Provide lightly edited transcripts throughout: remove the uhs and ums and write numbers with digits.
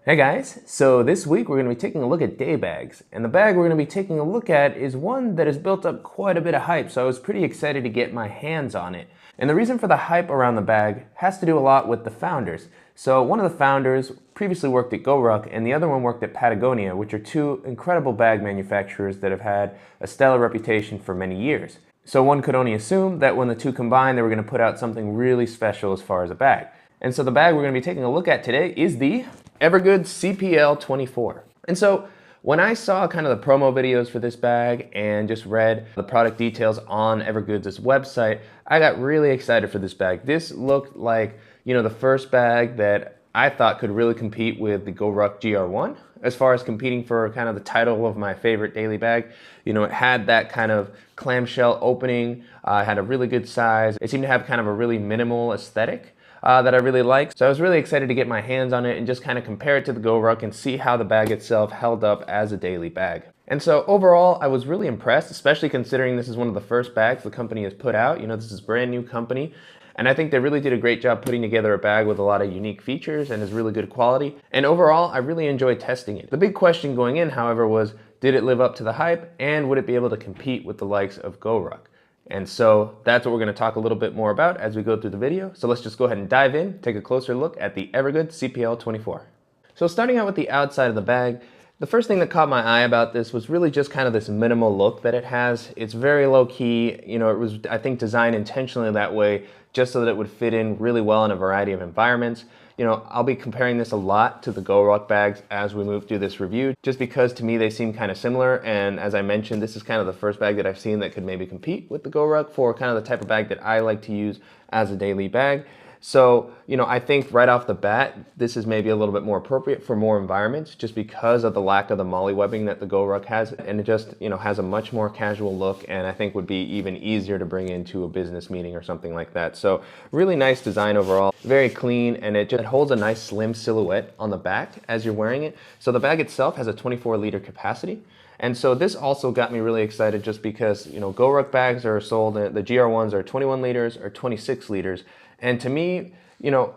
Hey guys, so this week we're going to be taking a look at day bags, and the bag we're going to be taking a look at is one that has built up quite a bit of hype, so I was pretty excited to get my hands on it. And the reason for the hype around the bag has to do a lot with the founders. So one of the founders previously worked at Goruck and the other one worked at Patagonia, which are two incredible bag manufacturers that have had a stellar reputation for many years. So one could only assume that when the two combined they were going to put out something really special as far as a bag. And so the bag we're going to be taking a look at today is the Evergoods CPL 24. And so when I saw kind of the promo videos for this bag and just read the product details on Evergoods' website, I got really excited for this bag. This looked like, the first bag that I thought could really compete with the Goruck GR1 as far as competing for kind of the title of my favorite daily bag. It had that kind of clamshell opening, had a really good size. It seemed to have kind of a really minimal aesthetic that I really liked. So I was really excited to get my hands on it and just kind of compare it to the Goruck and see how the bag itself held up as a daily bag. And so overall, I was really impressed, especially considering this is one of the first bags the company has put out. This is a brand new company. And I think they really did a great job putting together a bag with a lot of unique features and is really good quality. And overall, I really enjoyed testing it. The big question going in, however, was did it live up to the hype and would it be able to compete with the likes of Goruck? And so that's what we're going to talk a little bit more about as we go through the video. So let's just go ahead and dive in, take a closer look at the Evergoods CPL 24. So starting out with the outside of the bag, the first thing that caught my eye about this was really just kind of this minimal look that it has. It's very low key. It was, I think, designed intentionally that way just so that it would fit in really well in a variety of environments. I'll be comparing this a lot to the Goruck bags as we move through this review, just because to me they seem kind of similar. And as I mentioned, this is kind of the first bag that I've seen that could maybe compete with the Goruck for kind of the type of bag that I like to use as a daily bag. So, I think right off the bat, this is maybe a little bit more appropriate for more environments just because of the lack of the molly webbing that the Goruck has. And it just, has a much more casual look and I think would be even easier to bring into a business meeting or something like that. So really nice design overall, very clean, and it just holds a nice slim silhouette on the back as you're wearing it. So the bag itself has a 24-liter capacity. And so this also got me really excited just because, Goruck bags are sold, the GR1s are 21 liters or 26 liters. And to me,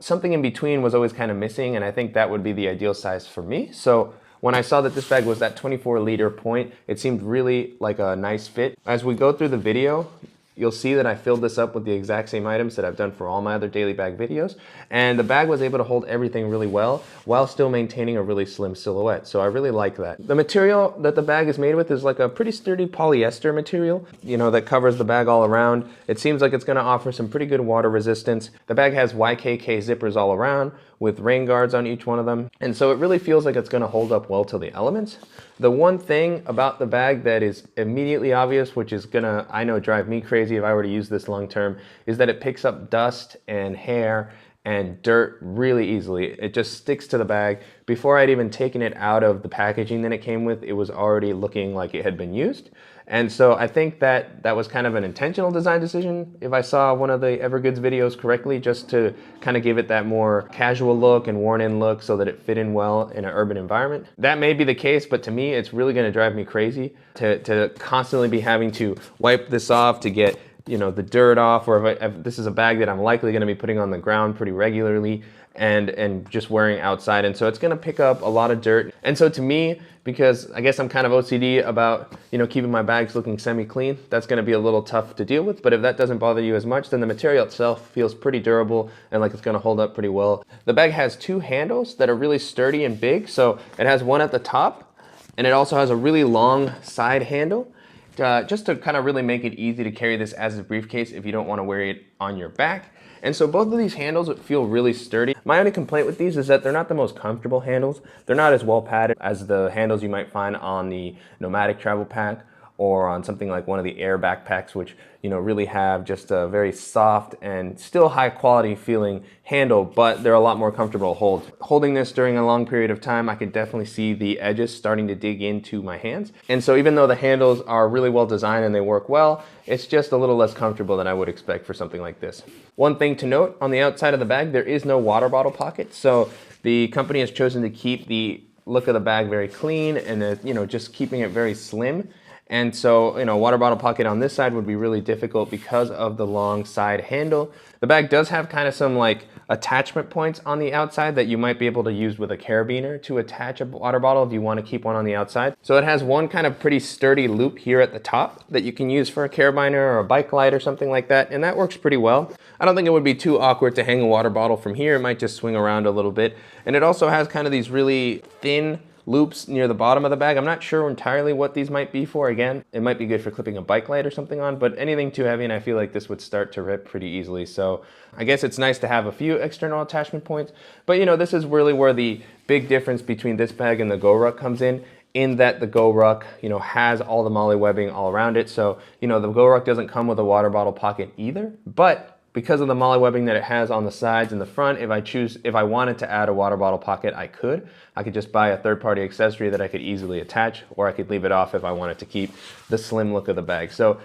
something in between was always kind of missing, and I think that would be the ideal size for me. So when I saw that this bag was that 24-liter point, it seemed really like a nice fit. As we go through the video, you'll see that I filled this up with the exact same items that I've done for all my other daily bag videos. And the bag was able to hold everything really well while still maintaining a really slim silhouette. So I really like that. The material that the bag is made with is like a pretty sturdy polyester material, that covers the bag all around. It seems like it's gonna offer some pretty good water resistance. The bag has YKK zippers all around with rain guards on each one of them. And so it really feels like it's gonna hold up well to the elements. The one thing about the bag that is immediately obvious, which is gonna, I know, drive me crazy if I were to use this long term, is that it picks up dust and hair and dirt really easily. It just sticks to the bag. Before I'd even taken it out of the packaging that it came with, it was already looking like it had been used. And so I think that that was kind of an intentional design decision, if I saw one of the Evergoods videos correctly, just to kind of give it that more casual look and worn-in look so that it fit in well in an urban environment. That may be the case, but to me, it's really gonna drive me crazy to constantly be having to wipe this off to get the dirt off, or if this is a bag that I'm likely gonna be putting on the ground pretty regularly and just wearing outside. And so it's gonna pick up a lot of dirt. And so to me, because I guess I'm kind of OCD about, keeping my bags looking semi-clean, that's gonna be a little tough to deal with. But if that doesn't bother you as much, then the material itself feels pretty durable and like it's gonna hold up pretty well. The bag has two handles that are really sturdy and big. So it has one at the top and it also has a really long side handle. Just to kind of really make it easy to carry this as a briefcase if you don't want to wear it on your back. And so both of these handles feel really sturdy. My only complaint with these is that they're not the most comfortable handles. They're not as well padded as the handles you might find on the Nomadic travel pack or on something like one of the Air backpacks, which really have just a very soft and still high quality feeling handle, but they're a lot more comfortable to hold. Holding this during a long period of time, I could definitely see the edges starting to dig into my hands. And so even though the handles are really well designed and they work well, it's just a little less comfortable than I would expect for something like this. One thing to note, on the outside of the bag, there is no water bottle pocket. So the company has chosen to keep the look of the bag very clean and just keeping it very slim. And so, water bottle pocket on this side would be really difficult because of the long side handle. The bag does have kind of some like attachment points on the outside that you might be able to use with a carabiner to attach a water bottle if you want to keep one on the outside. So it has one kind of pretty sturdy loop here at the top that you can use for a carabiner or a bike light or something like that, and that works pretty well. I don't think it would be too awkward to hang a water bottle from here. It might just swing around a little bit. And it also has kind of these really thin loops near the bottom of the bag. I'm not sure entirely what these might be for. Again, it might be good for clipping a bike light or something on, but anything too heavy and I feel like this would start to rip pretty easily. So I guess it's nice to have a few external attachment points, but this is really where the big difference between this bag and the Goruck comes in that the Goruck, has all the MOLLE webbing all around it. So, the Goruck doesn't come with a water bottle pocket either, but because of the MOLLE webbing that it has on the sides and the front, if I wanted to add a water bottle pocket, I could just buy a third-party accessory that I could easily attach, or I could leave it off if I wanted to keep the slim look of the bag. So,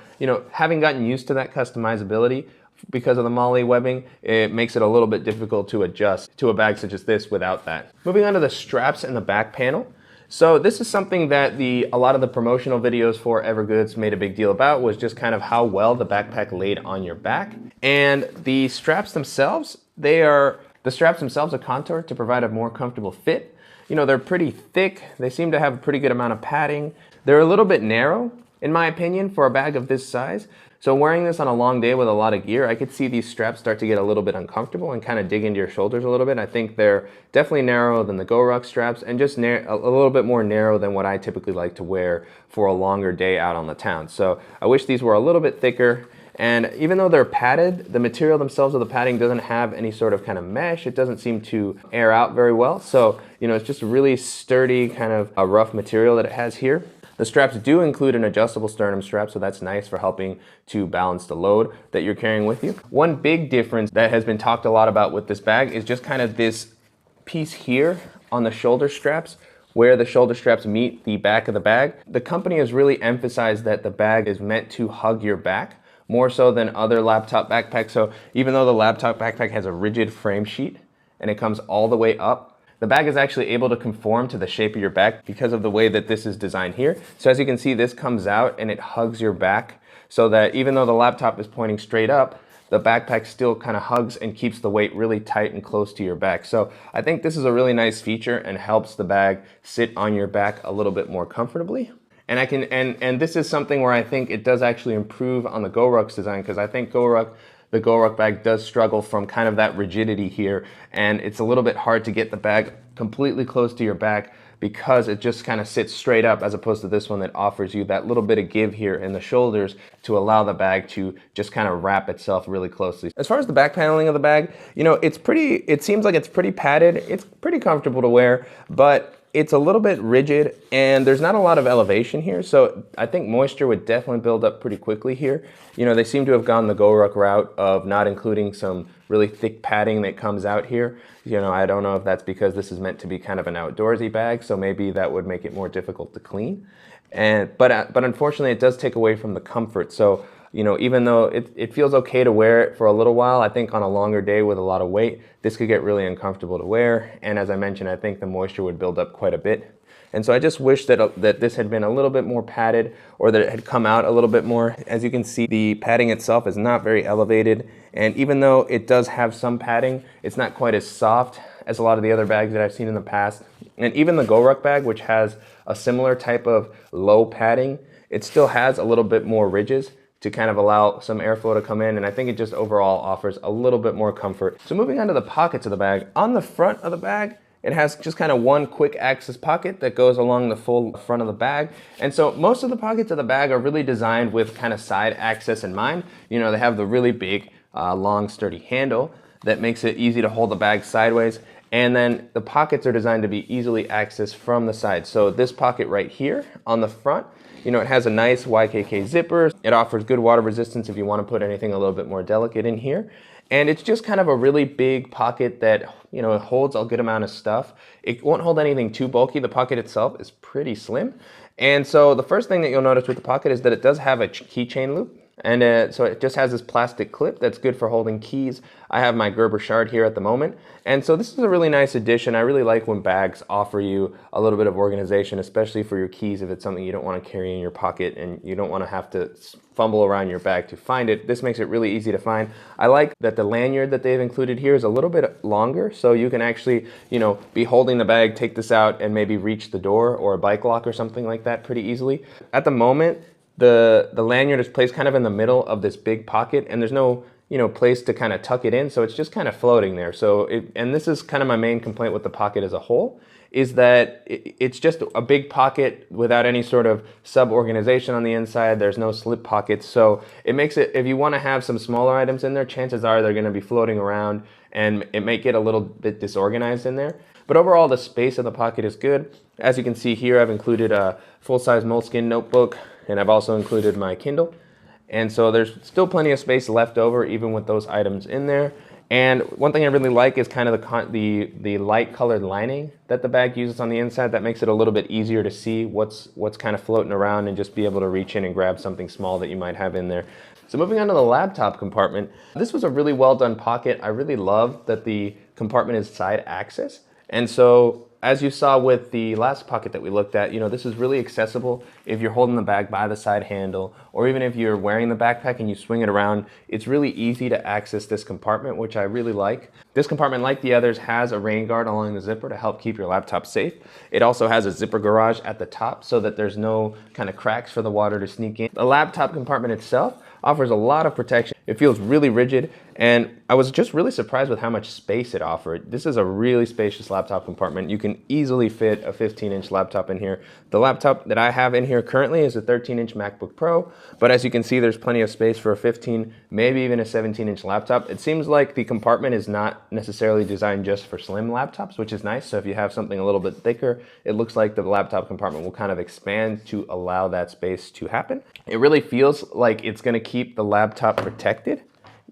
having gotten used to that customizability because of the MOLLE webbing, it makes it a little bit difficult to adjust to a bag such as this without that. Moving on to the straps and the back panel. So this is something that a lot of the promotional videos for Evergoods made a big deal about, was just kind of how well the backpack laid on your back. And the straps themselves, the straps themselves are contoured to provide a more comfortable fit. They're pretty thick. They seem to have a pretty good amount of padding. They're a little bit narrow, in my opinion, for a bag of this size. So wearing this on a long day with a lot of gear, I could see these straps start to get a little bit uncomfortable and kind of dig into your shoulders a little bit. I think they're definitely narrower than the Goruck straps and just a little bit more narrow than what I typically like to wear for a longer day out on the town. So I wish these were a little bit thicker. And even though they're padded, the material themselves of the padding doesn't have any sort of kind of mesh. It doesn't seem to air out very well. So, it's just a really sturdy kind of a rough material that it has here. The straps do include an adjustable sternum strap, so that's nice for helping to balance the load that you're carrying with you. One big difference that has been talked a lot about with this bag is just kind of this piece here on the shoulder straps, where the shoulder straps meet the back of the bag. The company has really emphasized that the bag is meant to hug your back more so than other laptop backpacks. So even though the laptop backpack has a rigid frame sheet and it comes all the way up, the bag is actually able to conform to the shape of your back because of the way that this is designed here. So as you can see, this comes out and it hugs your back so that even though the laptop is pointing straight up, the backpack still kind of hugs and keeps the weight really tight and close to your back. So I think this is a really nice feature and helps the bag sit on your back a little bit more comfortably. And and this is something where I think it does actually improve on the Goruck's design, because I think the Goruck bag does struggle from kind of that rigidity here, and it's a little bit hard to get the bag completely close to your back because it just kind of sits straight up, as opposed to this one that offers you that little bit of give here in the shoulders to allow the bag to just kind of wrap itself really closely. As far as the back paneling of the bag, it seems like it's pretty padded. It's pretty comfortable to wear, but it's a little bit rigid and there's not a lot of elevation here. So I think moisture would definitely build up pretty quickly here. They seem to have gone the Goruck route of not including some really thick padding that comes out here. I don't know if that's because this is meant to be kind of an outdoorsy bag, so maybe that would make it more difficult to clean. But unfortunately it does take away from the comfort. So, even though it feels okay to wear it for a little while, I think on a longer day with a lot of weight, this could get really uncomfortable to wear. And as I mentioned, I think the moisture would build up quite a bit. And so I just wish that this had been a little bit more padded, or that it had come out a little bit more. As you can see, the padding itself is not very elevated. And even though it does have some padding, it's not quite as soft as a lot of the other bags that I've seen in the past. And even the Goruck bag, which has a similar type of low padding, it still has a little bit more ridges to kind of allow some airflow to come in, and I think it just overall offers a little bit more comfort. So moving on to the pockets of the bag. On the front of the bag, it has just kind of one quick access pocket that goes along the full front of the bag. And so most of the pockets of the bag are really designed with kind of side access in mind. They have the really big, long, sturdy handle that makes it easy to hold the bag sideways. And then the pockets are designed to be easily accessed from the side. So this pocket right here on the front, it has a nice YKK zipper. It offers good water resistance if you want to put anything a little bit more delicate in here. And it's just kind of a really big pocket that, it holds a good amount of stuff. It won't hold anything too bulky. The pocket itself is pretty slim. And so the first thing that you'll notice with the pocket is that it does have a keychain loop And so it just has this plastic clip that's good for holding keys. I have my Gerber shard here at the moment. And so this is a really nice addition. I really like when bags offer you a little bit of organization, especially for your keys if it's something you don't want to carry in your pocket and you don't want to have to fumble around your bag to find it. This makes it really easy to find. I like that the lanyard that they've included here is a little bit longer, so you can actually, be holding the bag, take this out, and maybe reach the door or a bike lock or something like that pretty easily. At the moment, the lanyard is placed kind of in the middle of this big pocket, and there's no place to kind of tuck it in, so it's just kind of floating there. And this is kind of my main complaint with the pocket as a whole, is that it's just a big pocket without any sort of sub-organization on the inside. There's no slip pockets, so it makes it, if you want to have some smaller items in there, chances are they're going to be floating around and it may get a little bit disorganized in there. But overall, the space of the pocket is good. As you can see here, I've included a full-size Moleskine notebook, and I've also included my Kindle. And so there's still plenty of space left over, even with those items in there. And one thing I really like is kind of the light colored lining that the bag uses on the inside. That makes it a little bit easier to see what's kind of floating around and just be able to reach in and grab something small that you might have in there. So moving on to the laptop compartment, this was a really well done pocket. I really love that the compartment is side access. And so as you saw with the last pocket that we looked at, this is really accessible if you're holding the bag by the side handle, or even if you're wearing the backpack and you swing it around. It's really easy to access this compartment, which I really like. This compartment, like the others, has a rain guard along the zipper to help keep your laptop safe. It also has a zipper garage at the top so that there's no kind of cracks for the water to sneak in. The laptop compartment itself offers a lot of protection. It feels really rigid, and I was just really surprised with how much space it offered. This is a really spacious laptop compartment. You can easily fit a 15-inch laptop in here. The laptop that I have in here currently is a 13-inch MacBook Pro, but as you can see, there's plenty of space for a 15, maybe even a 17-inch laptop. It seems like the compartment is not necessarily designed just for slim laptops, which is nice. So if you have something a little bit thicker, it looks like the laptop compartment will kind of expand to allow that space to happen. It really feels like it's going to keep the laptop protected.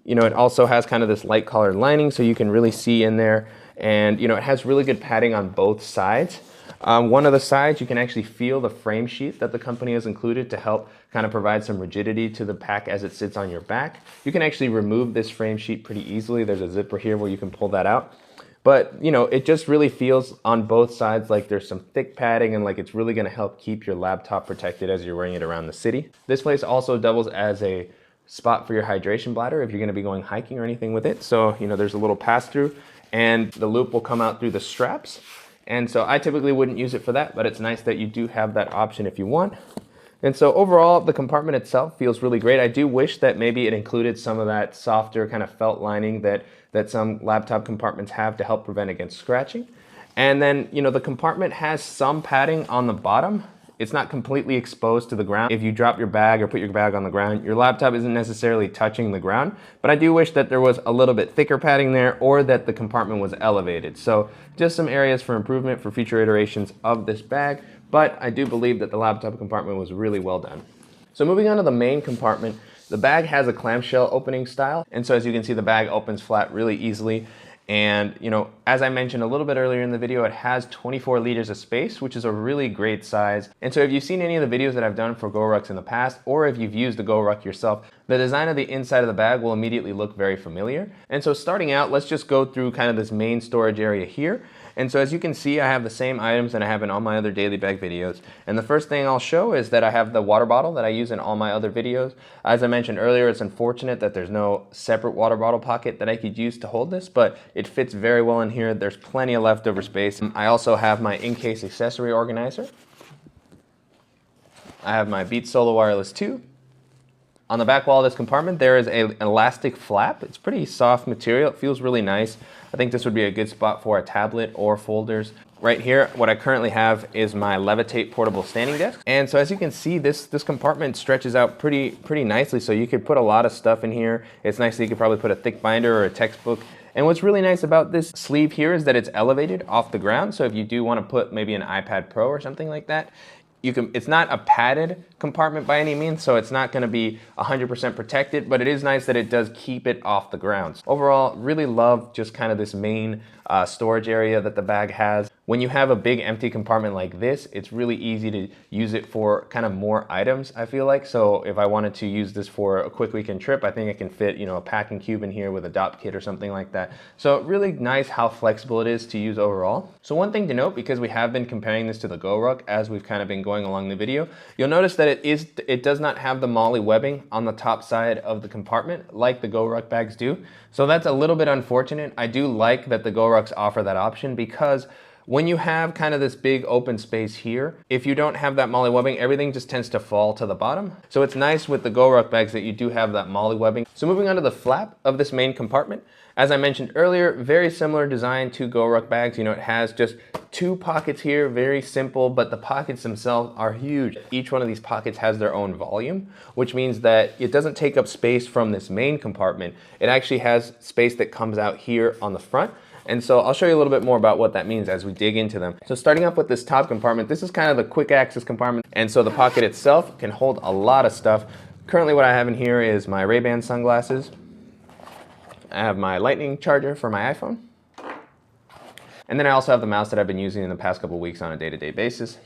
It also has kind of this light colored lining so you can really see in there, and it has really good padding on both sides. One of the sides, you can actually feel the frame sheet that the company has included to help kind of provide some rigidity to the pack as it sits on your back. You can actually remove this frame sheet pretty easily. There's a zipper here where you can pull that out. But, it just really feels on both sides like there's some thick padding and like it's really going to help keep your laptop protected as you're wearing it around the city. This place also doubles as a spot for your hydration bladder if you're going to be going hiking or anything with it. So, there's a little pass-through and the loop will come out through the straps. And so I typically wouldn't use it for that, but it's nice that you do have that option if you want. And so overall, the compartment itself feels really great. I do wish that maybe it included some of that softer kind of felt lining that some laptop compartments have to help prevent against scratching. And then, the compartment has some padding on the bottom. It's not completely exposed to the ground. If you drop your bag or put your bag on the ground, your laptop isn't necessarily touching the ground, but I do wish that there was a little bit thicker padding there or that the compartment was elevated. So just some areas for improvement for future iterations of this bag, but I do believe that the laptop compartment was really well done. So moving on to the main compartment, the bag has a clamshell opening style. And so as you can see, the bag opens flat really easily. And, as I mentioned a little bit earlier in the video, it has 24 liters of space, which is a really great size. And so if you've seen any of the videos that I've done for Gorucks in the past, or if you've used the Goruck yourself, the design of the inside of the bag will immediately look very familiar. And so starting out, let's just go through kind of this main storage area here. And so as you can see, I have the same items that I have in all my other daily bag videos. And the first thing I'll show is that I have the water bottle that I use in all my other videos. As I mentioned earlier, it's unfortunate that there's no separate water bottle pocket that I could use to hold this, but it fits very well in here. There's plenty of leftover space. I also have my in-case accessory organizer. I have my Beats Solo Wireless 2. On the back wall of this compartment, there is an elastic flap. It's pretty soft material. It feels really nice. I think this would be a good spot for a tablet or folders. Right here, what I currently have is my Levitate portable standing desk. And so as you can see, this compartment stretches out pretty nicely. So you could put a lot of stuff in here. It's nice that you could probably put a thick binder or a textbook. And what's really nice about this sleeve here is that it's elevated off the ground. So if you do want to put maybe an iPad Pro or something like that, it's not a padded compartment by any means, so it's not going to be 100% protected, but it is nice that it does keep it off the ground. Overall, really love just kind of this main storage area that the bag has. When you have a big empty compartment like this, it's really easy to use it for kind of more items, I feel like. So if I wanted to use this for a quick weekend trip, I think I can fit, a packing cube in here with a dop kit or something like that. So really nice how flexible it is to use overall. So one thing to note, because we have been comparing this to the Goruck as we've kind of been going along the video, you'll notice that it does not have the MOLLE webbing on the top side of the compartment like the Goruck bags do. So that's a little bit unfortunate. I do like that the Gorucks offer that option, because when you have kind of this big open space here, if you don't have that MOLLE webbing, everything just tends to fall to the bottom. So it's nice with the Goruck bags that you do have that MOLLE webbing. So moving on to the flap of this main compartment, as I mentioned earlier, very similar design to Goruck bags. It has just 2 pockets here, very simple, but the pockets themselves are huge. Each one of these pockets has their own volume, which means that it doesn't take up space from this main compartment. It actually has space that comes out here on the front. And so I'll show you a little bit more about what that means as we dig into them. So starting up with this top compartment, this is kind of the quick access compartment. And so the pocket itself can hold a lot of stuff. Currently what I have in here is my Ray-Ban sunglasses. I have my lightning charger for my iPhone. And then I also have the mouse that I've been using in the past couple weeks on a day-to-day basis.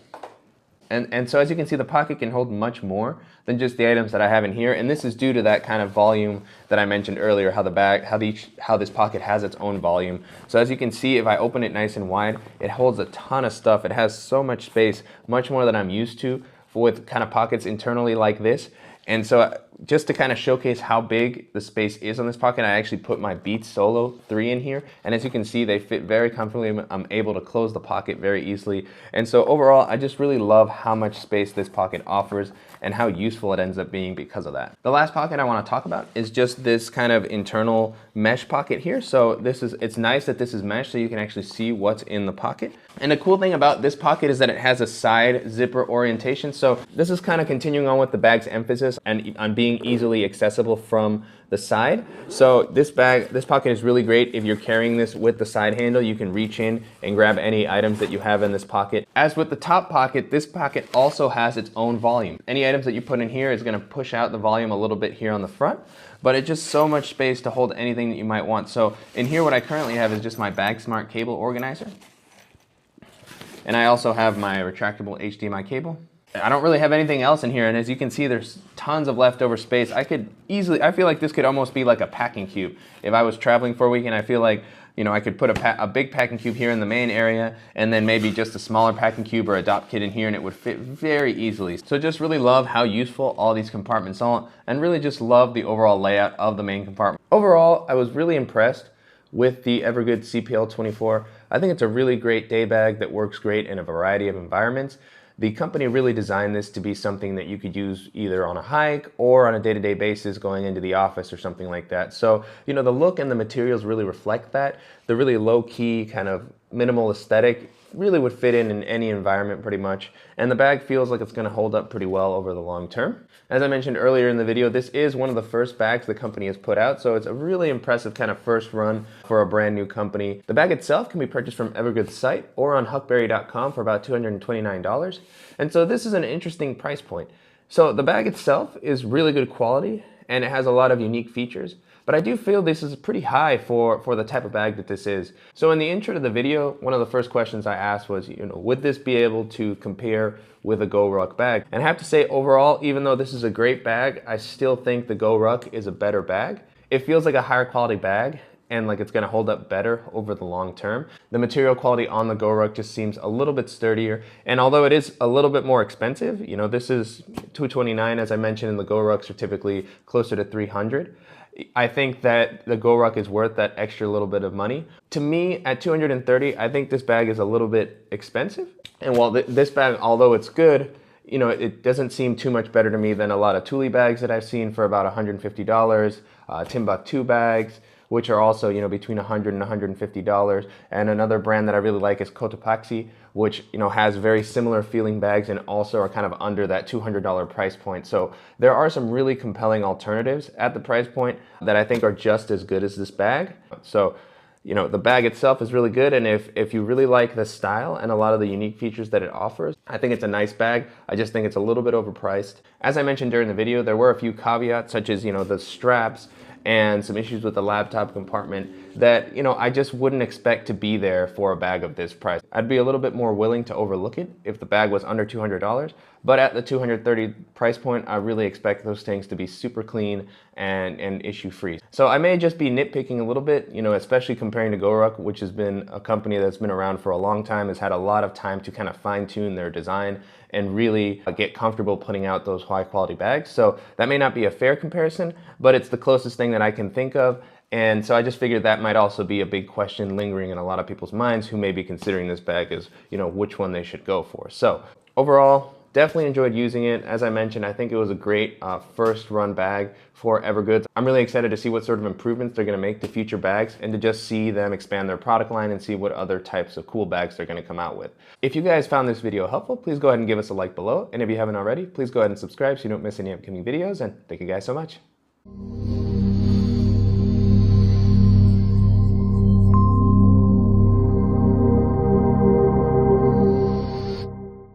And so as you can see, the pocket can hold much more than just the items that I have in here. And this is due to that kind of volume that I mentioned earlier, how this pocket has its own volume. So as you can see, if I open it nice and wide, it holds a ton of stuff. It has so much space, much more than I'm used to with kind of pockets internally like this. And so just to kind of showcase how big the space is on this pocket, I actually put my Beats Solo 3 in here. And as you can see, they fit very comfortably. I'm able to close the pocket very easily. And so overall, I just really love how much space this pocket offers and how useful it ends up being because of that. The last pocket I want to talk about is just this kind of internal mesh pocket here. So it's nice that this is mesh so you can actually see what's in the pocket. And the cool thing about this pocket is that it has a side zipper orientation. So this is kind of continuing on with the bag's emphasis and on being easily accessible from the side. So this pocket is really great if you're carrying this with the side handle. You can reach in and grab any items that you have in this pocket. As with the top pocket, this pocket also has its own volume. Any items that you put in here is going to push out the volume a little bit here on the front, but it's just so much space to hold anything that you might want. So in here, what I currently have is just my Bag Smart cable organizer. And I also have my retractable HDMI cable. I don't really have anything else in here, and as you can see, there's tons of leftover space. I feel like this could almost be like a packing cube. If I was traveling for a weekend, I feel like, I could put a big packing cube here in the main area, and then maybe just a smaller packing cube or a dop kit in here, and it would fit very easily. So just really love how useful all these compartments are, and really just love the overall layout of the main compartment. Overall, I was really impressed with the Evergoods CPL 24. I think it's a really great day bag that works great in a variety of environments. The company really designed this to be something that you could use either on a hike or on a day-to-day basis going into the office or something like that. So, the look and the materials really reflect that. The really low-key kind of minimal aesthetic really would fit in any environment pretty much. And the bag feels like it's going to hold up pretty well over the long term. As I mentioned earlier in the video, this is one of the first bags the company has put out, so it's a really impressive kind of first run for a brand new company. The bag itself can be purchased from Evergoods site or on huckberry.com for about $229. And so this is an interesting price point. So the bag itself is really good quality and it has a lot of unique features, but I do feel this is pretty high for the type of bag that this is. So in the intro to the video, one of the first questions I asked was, would this be able to compare with a Goruck bag? And I have to say overall, even though this is a great bag, I still think the Goruck is a better bag. It feels like a higher quality bag and like it's gonna hold up better over the long term. The material quality on the Goruck just seems a little bit sturdier. And although it is a little bit more expensive, this is $229, as I mentioned, and the Gorucks are typically closer to $300. I think that the Goruck is worth that extra little bit of money. To me, at $230, I think this bag is a little bit expensive. And while this bag, although it's good, it doesn't seem too much better to me than a lot of Thule bags that I've seen for about $150, Timbuk2 bags, which are also, between $100 and $150. And another brand that I really like is Cotopaxi, which, has very similar feeling bags and also are kind of under that $200 price point. So there are some really compelling alternatives at the price point that I think are just as good as this bag. So, the bag itself is really good, and if you really like the style and a lot of the unique features that it offers, I think it's a nice bag. I just think it's a little bit overpriced. As I mentioned during the video, there were a few caveats, such as, the straps and some issues with the laptop compartment that, I just wouldn't expect to be there for a bag of this price. I'd be a little bit more willing to overlook it if the bag was under $200, but at the $230 price point, I really expect those things to be super clean and issue free. So I may just be nitpicking a little bit, you know, especially comparing to Goruck, which has been a company that's been around for a long time, has had a lot of time to kind of fine tune their design and really get comfortable putting out those high quality bags. So that may not be a fair comparison, but it's the closest thing that I can think of. And so I just figured that might also be a big question lingering in a lot of people's minds who may be considering this bag as, you know, which one they should go for. So overall, definitely enjoyed using it. As I mentioned, I think it was a great first run bag for Evergoods. I'm really excited to see what sort of improvements they're going to make to future bags and to just see them expand their product line and see what other types of cool bags they're going to come out with. If you guys found this video helpful, please go ahead and give us a like below. And if you haven't already, please go ahead and subscribe so you don't miss any upcoming videos. And thank you guys so much.